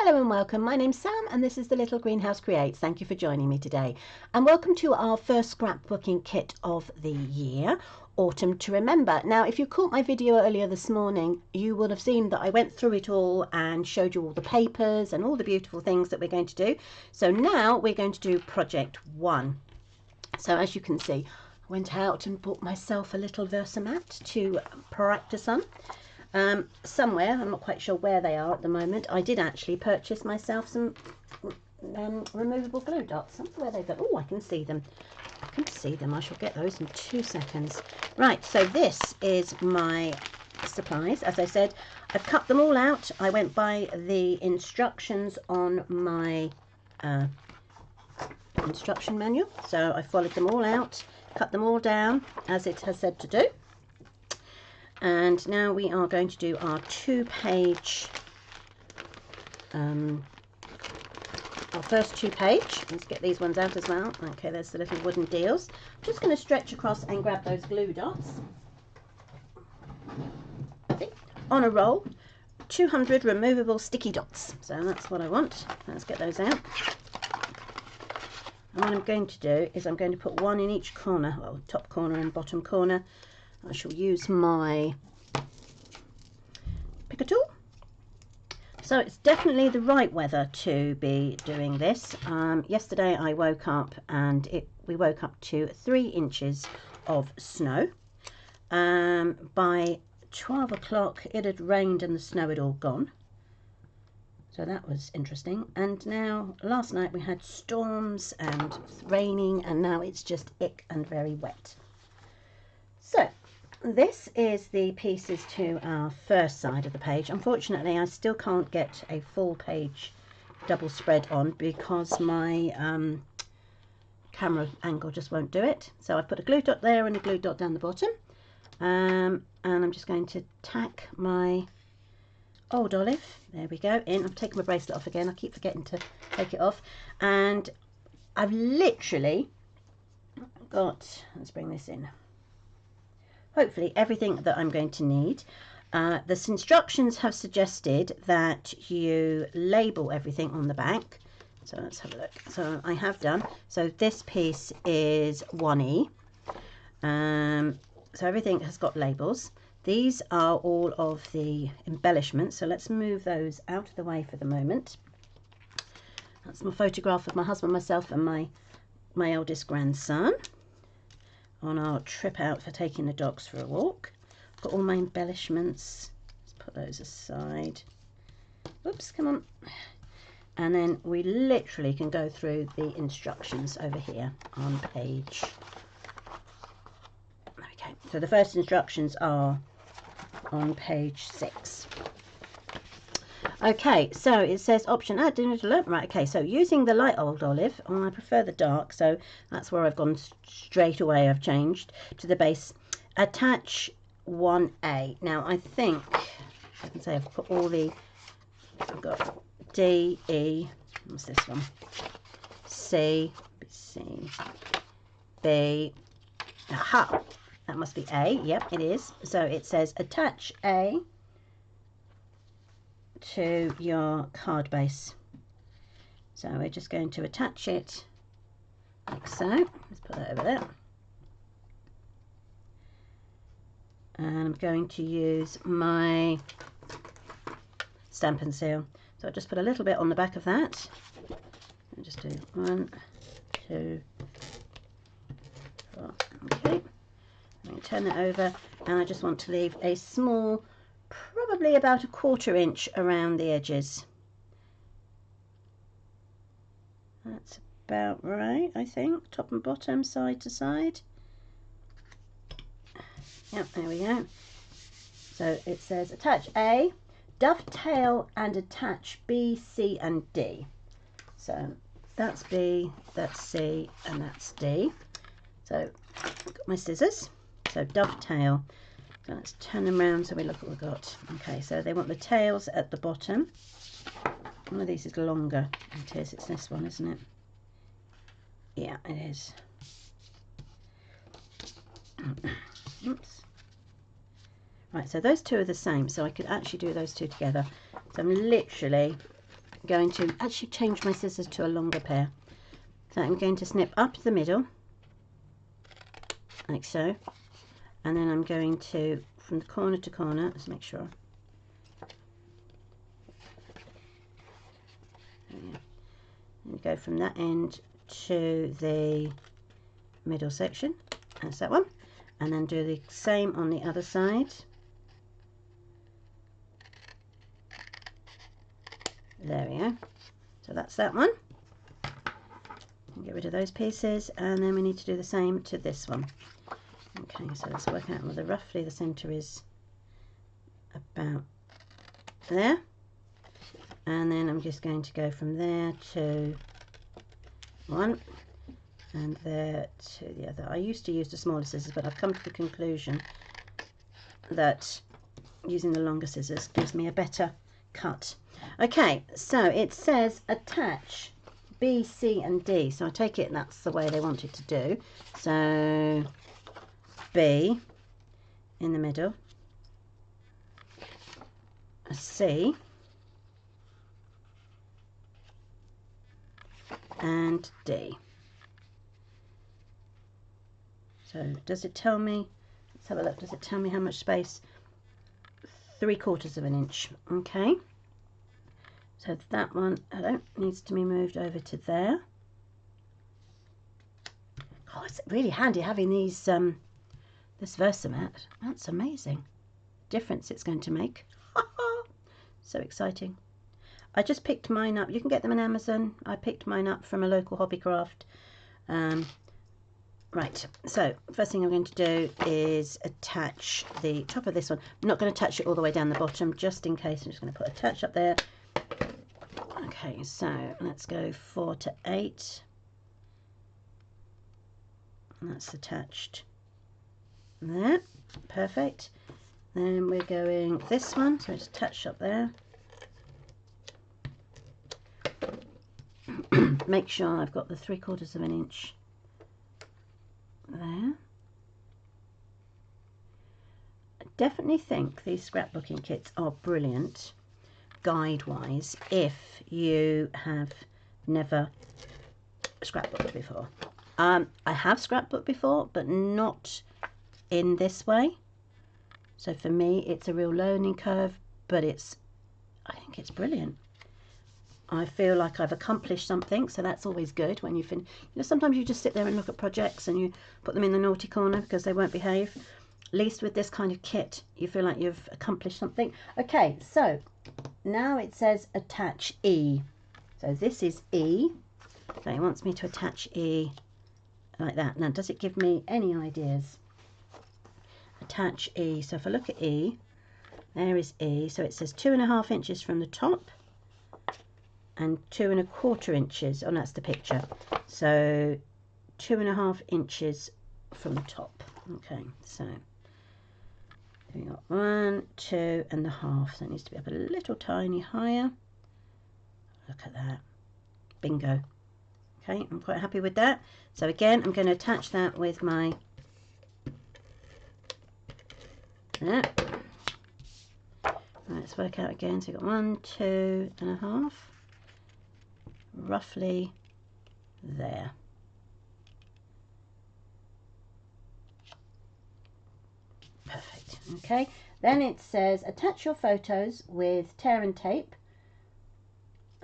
Hello and welcome. My name's Sam and this is the Little Greenhouse Creates. Thank you for joining me today. And welcome to our first scrapbooking kit of the year, Autumn to Remember. Now, if you caught my video earlier this morning, you will have seen that I went through it all and showed you all the papers and all the beautiful things that we're going to do. So now we're going to do project 1. So as you can see, I went out and bought myself a little Versamat to practice on. Somewhere, I'm not quite sure where they are at the moment. I did actually purchase myself some removable glue dots. I don't know where they've got. Oh, I can see them. I can see them. I shall get those in 2 seconds. Right, so this is my supplies. As I said, I've cut them all out. I went by the instructions on my instruction manual. So I followed them all out, cut them all down as it has said to do. And now we are going to do our 2-page, our first 2-page. Let's get these ones out as well. Okay, there's the little wooden deals. I'm just going to stretch across and grab those glue dots. On a roll, 200 removable sticky dots. So that's what I want. Let's get those out. And what I'm going to do is I'm going to put one in each corner, well, top corner and bottom corner. I shall use my picker tool. So it's definitely the right weather to be doing this. Yesterday I woke up and we woke up to 3 inches of snow. By 12 o'clock it had rained and the snow had all gone. So that was interesting. And now last night we had storms and raining, and now it's just ick and very wet. So this is the pieces to our first side of the page. Unfortunately, I still can't get a full page double spread on because my camera angle just won't do it. So I've put a glue dot there and a glue dot down the bottom. And I'm just going to tack my old olive, there we go, in. I've taken my bracelet off again. I keep forgetting to take it off. And I've literally got, let's bring this in, hopefully everything that I'm going to need. The instructions have suggested that you label everything on the back. So let's have a look. So I have done. So this piece is 1E. So everything has got labels. These are all of the embellishments. So let's move those out of the way for the moment. That's my photograph of my husband, myself and my eldest grandson on our trip out for taking the dogs for a walk. Got all my embellishments. Let's put those aside. Oops, come on. And then we literally can go through the instructions over here on page. Okay, so the first instructions are on page 6. Okay, so it says option add right. Okay, so using the light old olive, I prefer the dark, so that's where I've gone straight away. I've changed to the base. Attach 1A. Now I think I can say I've put all the, I've got D, E, what's this one? C, B. Aha, that must be A. Yep, it is. So it says attach A to your card base. So we're just going to attach it like so. Let's put that over there. And I'm going to use my Stampin' Seal. So I'll just put a little bit on the back of that. And just do 1, 2, 4. Okay. I'm going to turn that over, and I just want to leave a small, probably about 1/4 inch around the edges. That's about right, I think. Top and bottom, side to side. Yep, there we go. So it says attach A, dovetail and attach B, C and D. So that's B, that's C and that's D. So I've got my scissors. So dovetail. So let's turn them around so we look what we've got. Okay, so they want the tails at the bottom. One of these is longer. It is, it's this one, isn't it? Yeah, it is. Oops. Right, so those two are the same, so I could actually do those two together. So I'm literally going to actually change my scissors to a longer pair. So I'm going to snip up the middle, like so, and then I'm going to, from the corner to corner, let's make sure. And go from that end to the middle section, that's that one, and then do the same on the other side. There we go. So that's that one. Get rid of those pieces, and then we need to do the same to this one. Okay, so let's work out whether roughly the centre is about there, and then I'm just going to go from there to one, and there to the other. I used to use the smaller scissors, but I've come to the conclusion that using the longer scissors gives me a better cut. Okay, so it says attach B, C and D, so I take it that's the way they want it to do. So B in the middle, a C, and D. So does it tell me, let's have a look, does it tell me how much space? 3/4 of an inch. Okay, so that one needs to be moved over to there. Oh, it's really handy having these this Versamat. That's amazing difference it's going to make. So exciting. I just picked mine up. You can get them on Amazon. I picked mine up from a local hobbycraft. Right, so first thing I'm going to do is attach the top of this one. I'm not going to attach it all the way down the bottom, just in case. I'm just going to put a touch up there. Okay, so let's go 4 to 8. And that's attached there. Perfect. Then we're going this one, so just touch up there. Make sure I've got the 3/4 of an inch there. I definitely think these scrapbooking kits are brilliant guide wise if you have never scrapbooked before. I have scrapbooked before, but not in this way. So for me it's a real learning curve, but I think it's brilliant. I feel like I've accomplished something, so that's always good when you finish. You know, sometimes you just sit there and look at projects and you put them in the naughty corner because they won't behave. At least with this kind of kit, you feel like you've accomplished something. Okay, so now it says attach E. So this is E. So it wants me to attach E like that. Now, does it give me any ideas? Attach E. So if I look at E, there is E. So it says 2.5 inches from the top and 2.25 inches. Oh, that's the picture. So 2.5 inches from the top. Okay, so we got 1, 2.5. So it needs to be up a little tiny higher. Look at that. Bingo. Okay, I'm quite happy with that. So again, I'm going to attach that with my there. Let's work out again. So you've got 1, 2.5. Roughly there. Perfect. Okay, then it says attach your photos with tear and tape.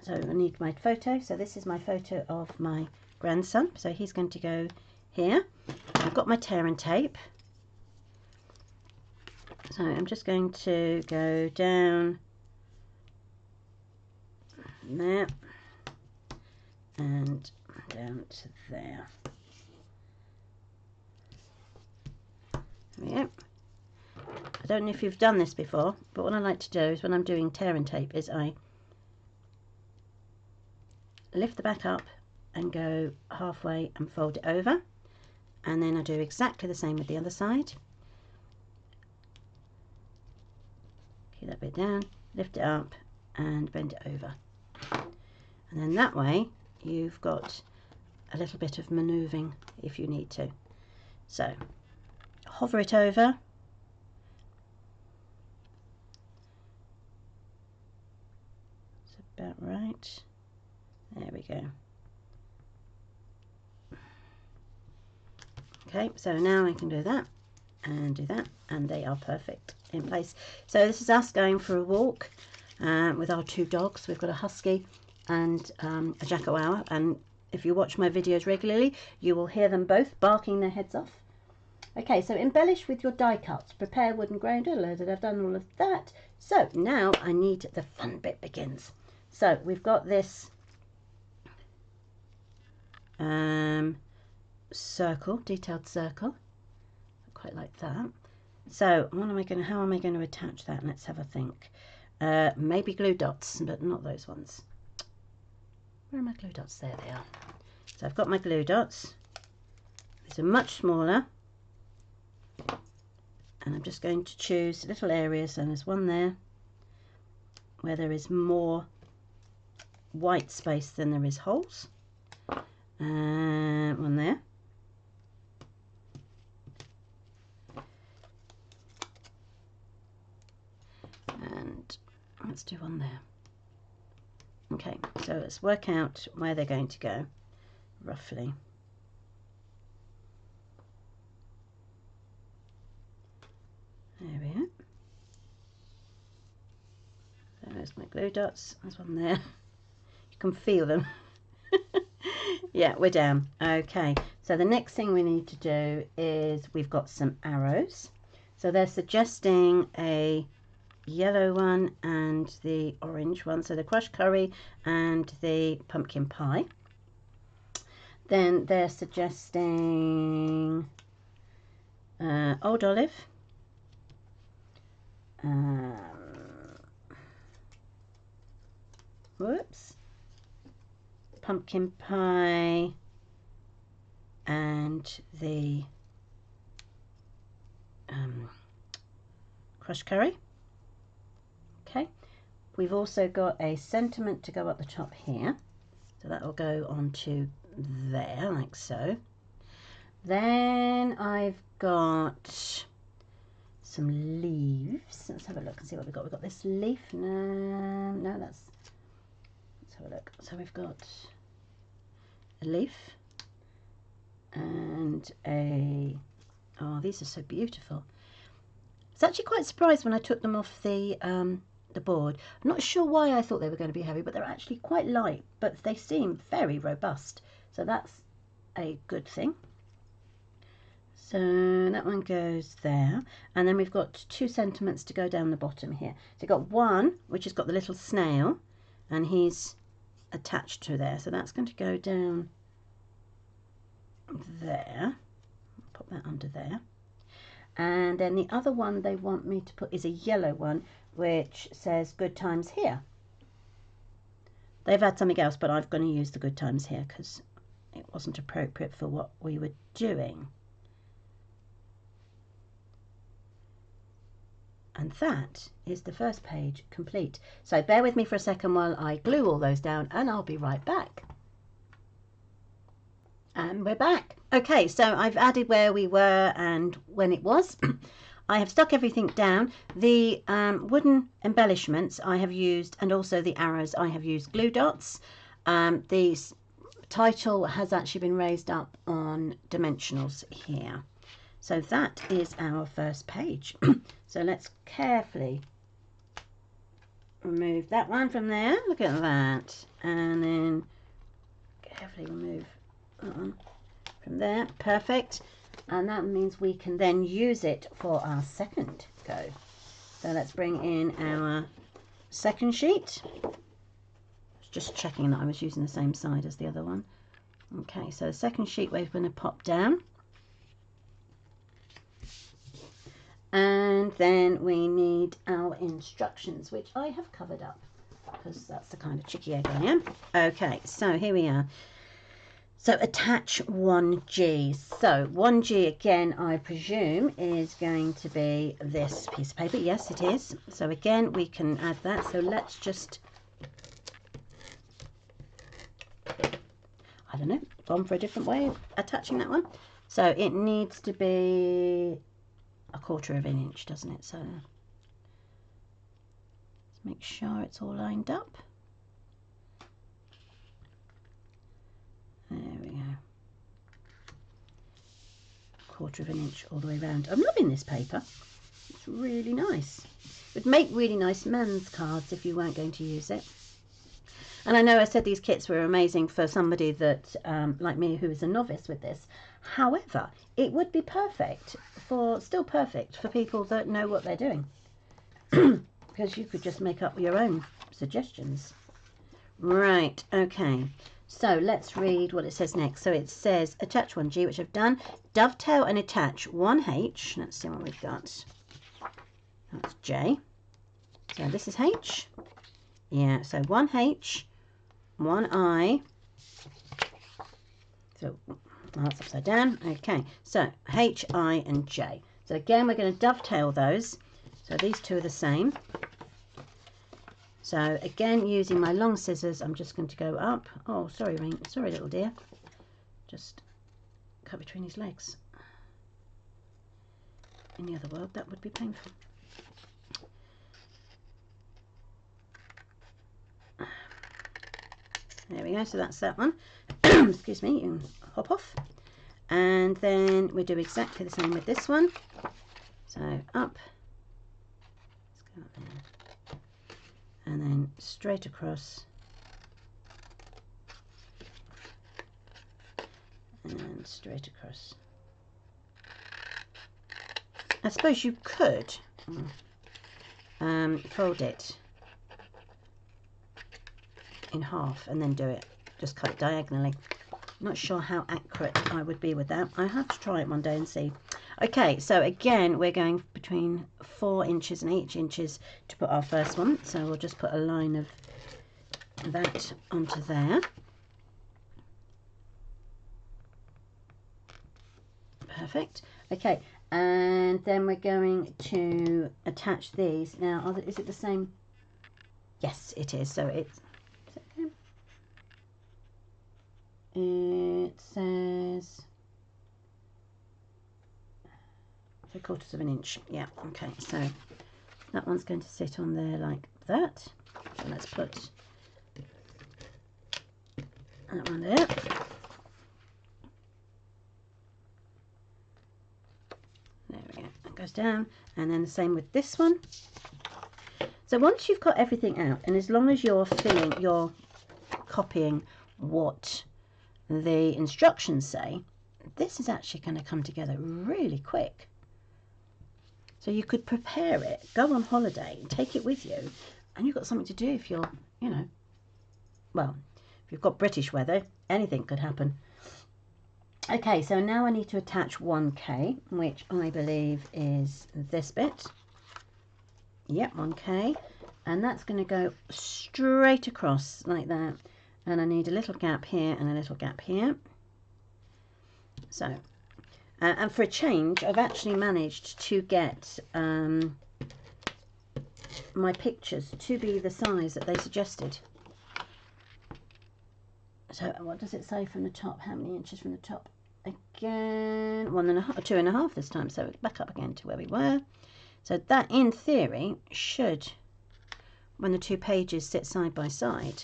So I need my photo. So this is my photo of my grandson, so he's going to go here. I've got my tear and tape, so I'm just going to go down there and down to there. There we go. I don't know if you've done this before, but what I like to do is when I'm doing tear and tape is I lift the back up and go halfway and fold it over, and then I do exactly the same with the other side. Keep that bit down, lift it up and bend it over, and then that way you've got a little bit of manoeuvring if you need to. So hover it over, so about right. There we go. Okay, so now I can do that and do that, and they are perfect in place. So this is us going for a walk with our two dogs. We've got a husky and a Jackawawa, and if you watch my videos regularly, you will hear them both barking their heads off. Okay, so embellish with your die cuts. Prepare wooden grain. I've done all of that. So now I need the fun bit begins. So we've got this circle, detailed circle. I quite like that. So how am I going to attach that? Let's have a think. Maybe glue dots, but not those ones. Where are my glue dots? There they are. So I've got my glue dots. These are much smaller. And I'm just going to choose little areas, and there's one there where there is more white space than there is holes. One there. And let's do one there. Okay, so let's work out where they're going to go, roughly. There we are. There's my glue dots. There's one there. You can feel them. Yeah, we're down. Okay, so the next thing we need to do is we've got some arrows. So they're suggesting a yellow one and the orange one. So the crushed curry and the pumpkin pie. Then they're suggesting old olive. Whoops. Pumpkin pie and the crushed curry. Okay, we've also got a sentiment to go up the top here, so that will go onto there like so. Then I've got some leaves. Let's have a look and see what we've got. We've got this leaf. No, let's have a look. So we've got a leaf and a, oh, these are so beautiful. I was actually quite surprised when I took them off the board. I'm not sure why I thought they were going to be heavy, but they're actually quite light, but they seem very robust, so that's a good thing. So that one goes there, and then we've got two sentiments to go down the bottom here. So you've got one which has got the little snail, and he's attached to there, so that's going to go down there. Put that under there. And then the other one they want me to put is a yellow one which says good times here. They've had something else, but I'm going to use the good times here because it wasn't appropriate for what we were doing. And that is the first page complete. So bear with me for a second while I glue all those down, and I'll be right back. And we're back. Okay, so I've added where we were and when it was. I have stuck everything down. The wooden embellishments I have used, and also the arrows, I have used glue dots. The title has actually been raised up on dimensionals here. So that is our first page. So let's carefully remove that one from there. Look at that. And then carefully remove that one from there. Perfect. And that means we can then use it for our second go. So let's bring in our second sheet. Just checking that I was using the same side as the other one. Okay, so the second sheet we're going to pop down. And then we need our instructions, which I have covered up because that's the kind of chicky egg I am. Okay, so here we are. So attach 1G. So 1G again, I presume, is going to be this piece of paper. Yes, it is. So again, we can add that. So let's just, I don't know, gone for a different way of attaching that one. So it needs to be 1/4 of an inch, doesn't it? So let's make sure it's all lined up. 1/4 inch all the way around. I'm loving this paper. It's really nice. It would make really nice men's cards if you weren't going to use it. And I know I said these kits were amazing for somebody that, like me, who is a novice with this. However, it would be perfect still perfect for people that know what they're doing. Because you could just make up your own suggestions. Right, okay. So let's read what it says next. So it says attach 1G, which I've done. Dovetail and attach 1H. Let's see what we've got. That's J. So this is H. Yeah, so 1H, 1I. So that's upside down. Okay, so H, I, and J. So again, we're going to dovetail those. So these two are the same. So again, using my long scissors, I'm just going to go up. Oh, sorry, Ring. Sorry, little dear. Just cut between his legs. In the other world, that would be painful. There we go. So that's that one. Excuse me. You can hop off. And then we do exactly the same with this one. So up. Let's go up there. And then straight across. And straight across. I suppose you could fold it in half and then do it. Just cut it diagonally. Not sure how accurate I would be with that. I have to try it one day and see. Okay, so again, we're going between 4 inches and 8 inches to put our first one. So we'll just put a line of that onto there. Perfect. Okay, and then we're going to attach these. Now, is it the same? Yes, it is. So it's... It says 3/4 of an inch. Yeah, okay, so that one's going to sit on there like that. So let's put that one there. There we go, that goes down. And then the same with this one. So once you've got everything out, and as long as you're copying what the instructions say, this is actually going to come together really quick. So you could prepare it, go on holiday, take it with you, and you've got something to do if you're, you know, well, if you've got British weather, anything could happen. Okay, so now I need to attach 1K, which I believe is this bit. Yep, 1K, and that's going to go straight across like that. And I need a little gap here and a little gap here. So, and for a change, I've actually managed to get my pictures to be the size that they suggested. So, what does it say from the top? How many inches from the top? Again, 1.5 or 2.5 this time. So, back up again to where we were. So, that in theory should, when the two pages sit side by side,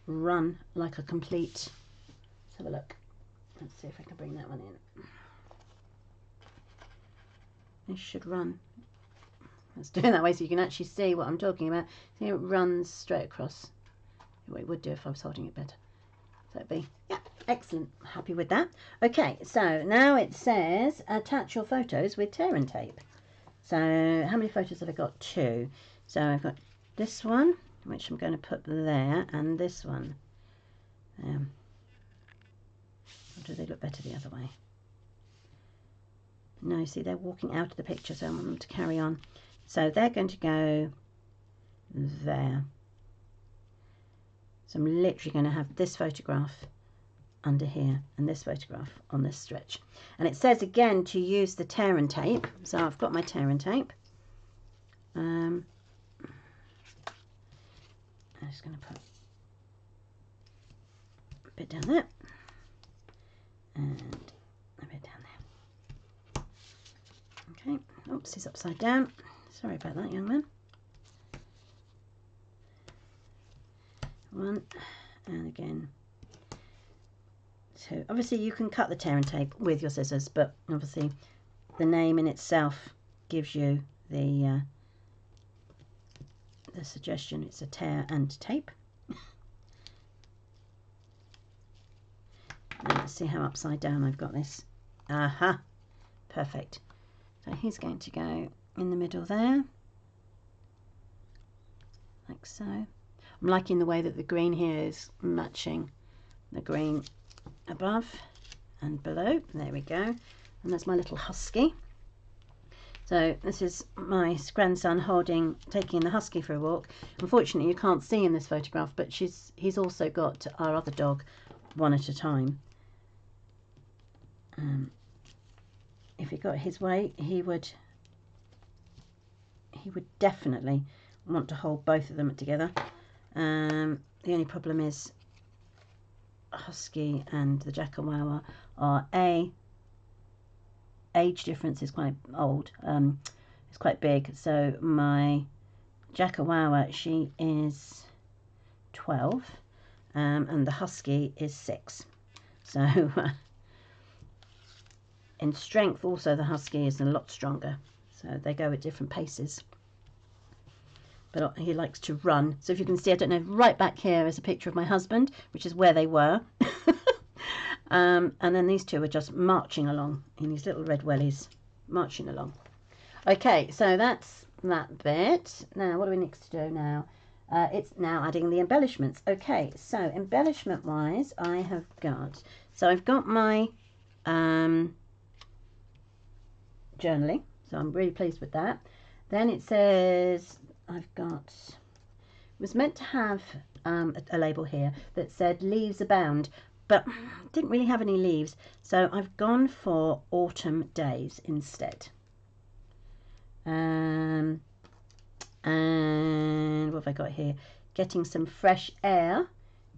run like a complete. Let's have a look. Let's see if I can bring that one in. This should run. Let's do it that way so you can actually see what I'm talking about. See, it runs straight across. What it would do if I was holding it better. So it'd be, yeah, excellent. Happy with that. Okay, so now it says attach your photos with tear and tape. So how many photos have I got? 2. So I've got this one, which I'm going to put there, and this one. Or do they look better the other way? No, see, they're walking out of the picture, so I want them to carry on. So they're going to go there. So I'm literally going to have this photograph under here and this photograph on this stretch. And it says again to use the tear and tape. So I've got my tear and tape. I'm just going to put a bit down there and a bit down there. Okay, oops, he's upside down. Sorry about that, young man. One, and again So obviously you can cut the tear and tape with your scissors, but obviously the name in itself gives you the suggestion. It's a tear and tape. Now let's see how upside down I've got this. Aha, perfect. So he's going to go in the middle there, like so. I'm liking the way that the green here is matching the green above and below. There we go. And that's my little husky. So this is my grandson taking the husky for a walk. Unfortunately you can't see in this photograph, but he's also got our other dog one at a time. If he got his way, he would definitely want to hold both of them together. The only problem is husky and the Jackawawa are age difference is quite old. It's quite big. So my Jackawawa, she is 12, and the husky is 6. So in strength also the husky is a lot stronger. So they go at different paces. But he likes to run. So if you can see, I don't know, right back here is a picture of my husband, which is where they were. And then these two are just marching along in these little red wellies, marching along. Okay, so that's that bit. Now, what do we need to do now? It's now adding the embellishments. Okay, so embellishment-wise, I've got my journaling. So I'm really pleased with that. Then it says it was meant to have a label here that said leaves abound, but didn't really have any leaves, so I've gone for autumn days instead. And what have I got here? Getting some fresh air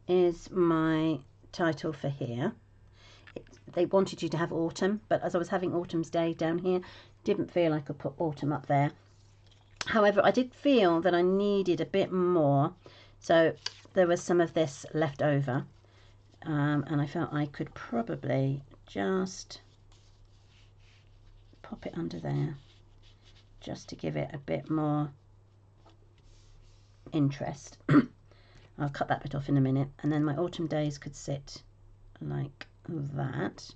is my title for here. They wanted you to have autumn, but as I was having autumn's day down here, didn't feel I could put autumn up there. However, I did feel that I needed a bit more, so there was some of this left over, and I felt I could probably just pop it under there just to give it a bit more interest. I'll cut that bit off in a minute, and then my autumn days could sit like that.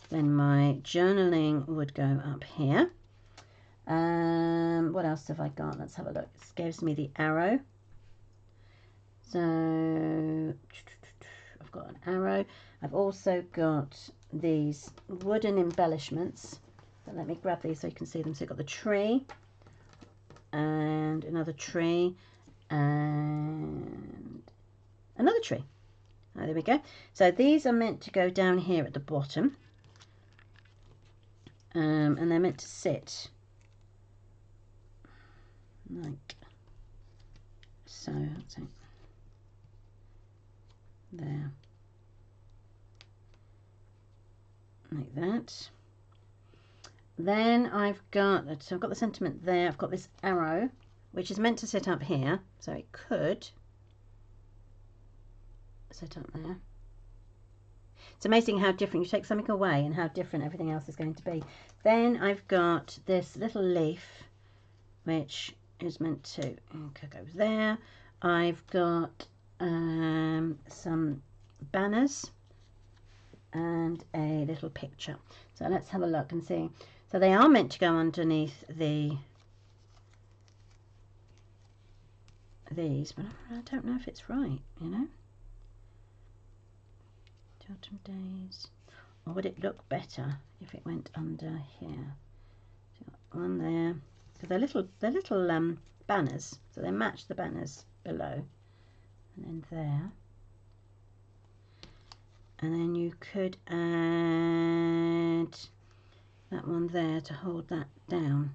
Then my journaling would go up here. What else have I got? Let's have a look. This gives me the arrow. So I've got an arrow. I've also got these wooden embellishments. So let me grab these so you can see them. So you've got the tree and another tree and another tree. Oh, there we go. So these are meant to go down here at the bottom, and they're meant to sit like so. There, like that. Then I've got the sentiment there. I've got this arrow, which is meant to sit up here, so it could sit up there. It's amazing how different you take something away and how different everything else is going to be. Then I've got this little leaf, which is meant to go there. I've got some banners and a little picture. So let's have a look and see. So they are meant to go underneath these, but I don't know if it's right, you know. Autumn days. Or would it look better if it went under here? So one there. So they're little banners. So they match the banners below. And then there. And then you could add that one there to hold that down.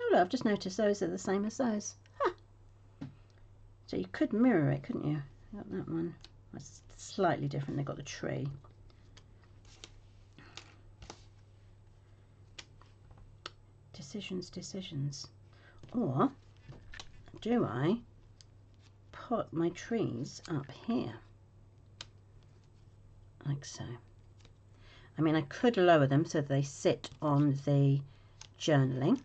Oh look, I've just noticed those are the same as those. Huh. So you could mirror it, couldn't you? Got that one. That's slightly different. They've got the tree. Decisions. Or do I put my trees up here? like so. I mean, I could lower them so they sit on the journaling.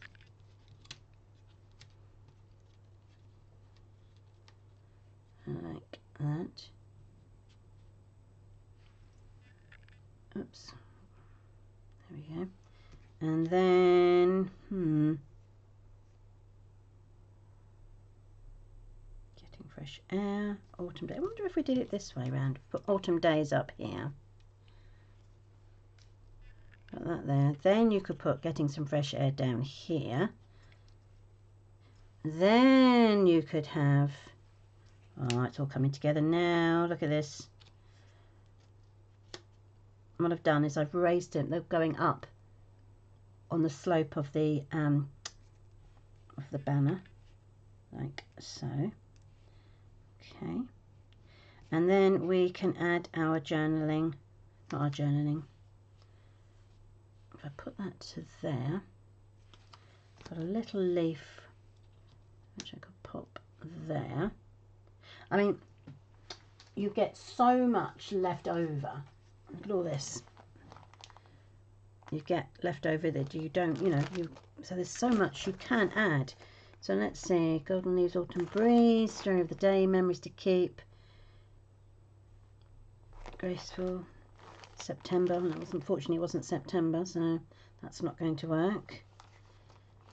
Like that. Oops. There we go. And then, getting fresh air, autumn day. I wonder if we did it this way around. Put autumn days up here. Put that there. Then you could put getting some fresh air down here. Then you could have, oh, it's all coming together now. Look at this. What I've done is I've raised them. They're going up on the slope of the banner, like so. Okay, and then we can add our journaling, not our journaling. If I put that to there, got a little leaf which I could pop there. I mean, you get so much left over. Look at all this. You get left over that you don't, so there's so much you can add. So let's see, golden leaves, autumn breeze, story of the day, memories to keep, graceful, September. Unfortunately, it wasn't September, so that's not going to work.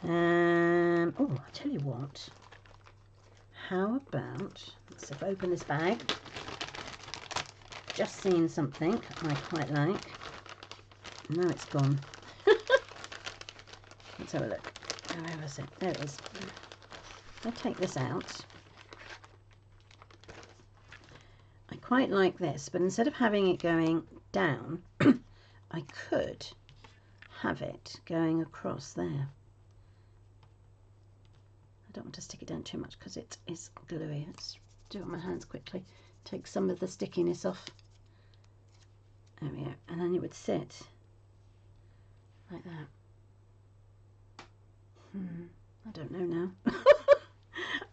Oh, I'll tell you what. How about, let's see if I open this bag. Just seen something I quite like. No, it's gone. Let's have a look. Where was it? There it is. I'll take this out. I quite like this, but instead of having it going down, I could have it going across there. I don't want to stick it down too much because it is gluey. Let's do it on my hands quickly. Take some of the stickiness off. There we go. And then it would sit like that. I don't know now.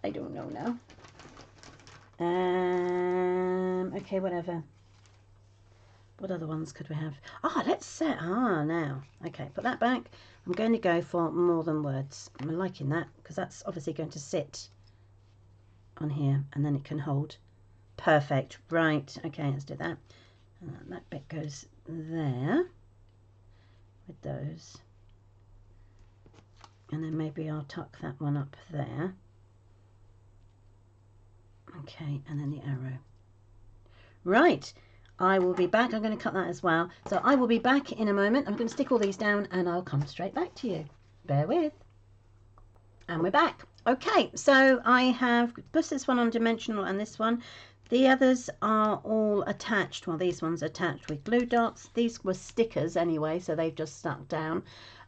I don't know now. Okay, whatever. What other ones could we have? Let's set. Now. Okay, put that back. I'm going to go for more than words. I'm liking that because that's obviously going to sit on here and then it can hold. Perfect. Right. Okay, let's do that. And that bit goes there with those. And then maybe I'll tuck that one up there. Okay, and then the arrow. Right, I will be back. I'm going to cut that as well. So I will be back in a moment. I'm going to stick all these down and I'll come straight back to you. Bear with. And we're back. Okay, so I have put this one on dimensional and this one. The others are all attached. Well, these ones are attached with glue dots. These were stickers anyway, so they've just stuck down.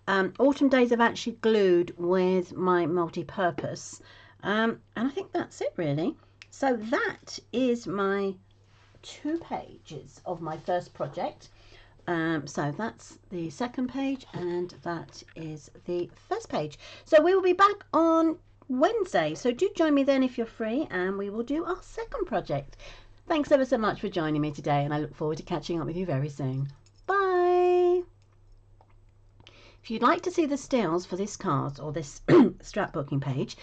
Autumn days I've actually glued with my multi-purpose. And I think that's it really. So that is my 2 pages of my first project. So that's the second page and that is the first page. So we will be back on Wednesday. So do join me then if you're free and we will do our second project. Thanks ever so much for joining me today and I look forward to catching up with you very soon. Bye! If you'd like to see the stills for this card or this scrapbooking page,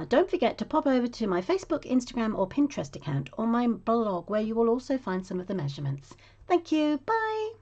don't forget to pop over to my Facebook, Instagram or Pinterest account or my blog where you will also find some of the measurements. Thank you. Bye.